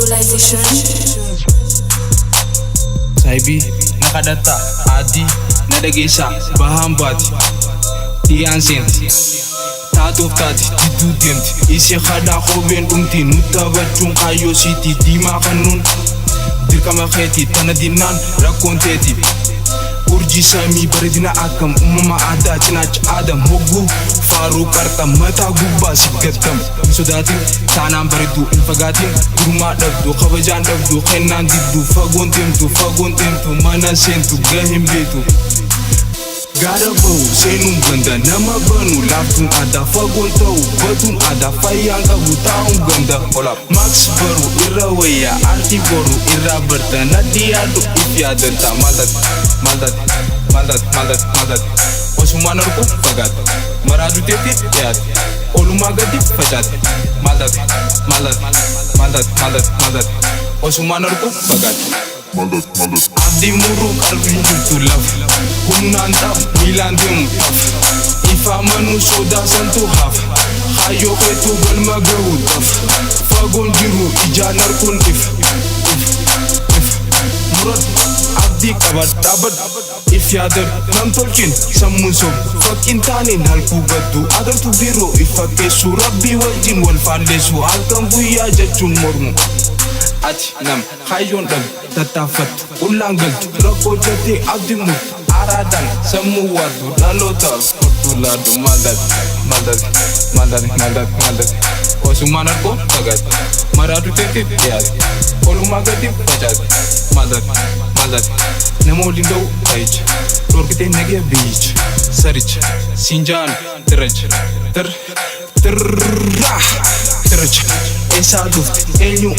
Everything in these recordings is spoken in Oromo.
Visualization Saibi nakadata adi nadagesa bahambati Tiansent Tato tati ditudent isi khada khoben umti nutabachun kayo city dima kanun dirkama kheti tanadinan rakonteti urji sami baridina akam umma ada cinach adam hogu faru karta mata gubba sikatam sudati tanam baridu infagatin gurma dabdu khabajan dabdu khennan diddu fagontem tu mana sentu gahim betu Gara bau senum ganda nama banu laftun ada fagontau batun ada fayanga butaun ganda olap max baru irawaya arti baru ira bertana dia tu ifya denta madat osumanarku fagat maradu tete yat olumagadi fagat madat osumanarku fagat Abdi muruk alvin jutulaf Kumnanta milandum taf Ifa manu soda santu haf Hayo kwetu galmagawu taf Fagon jiru ijanar kun if Murat abdi kabat If yadar nam tolkin samun sob Fakin tanin halku gadu Adar tu biro ifa kesu Rabbi waljin wal falesu Alkan buya jachun mormu Ati nam khayon dam tatafat ulangal rako jati abdimu aradan semua tu lalota tuladu madat osumanar ko tagat maradu tete tiad olumagati pajat madat namo lindo ait torkite nege beach sarich sinjan teraj Esa duft, enyu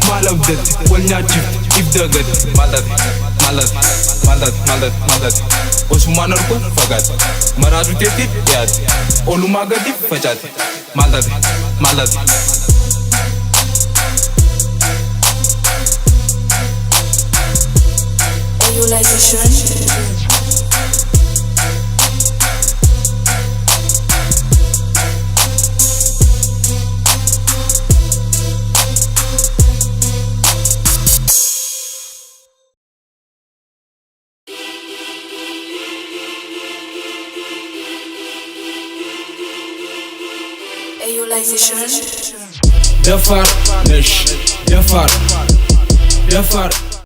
malabdat, walnya chip, ifdagat, madat Osumanar ko fagat, maradu tete yad, olumagati fajat, madat Visualization Dafar, nesh, dafar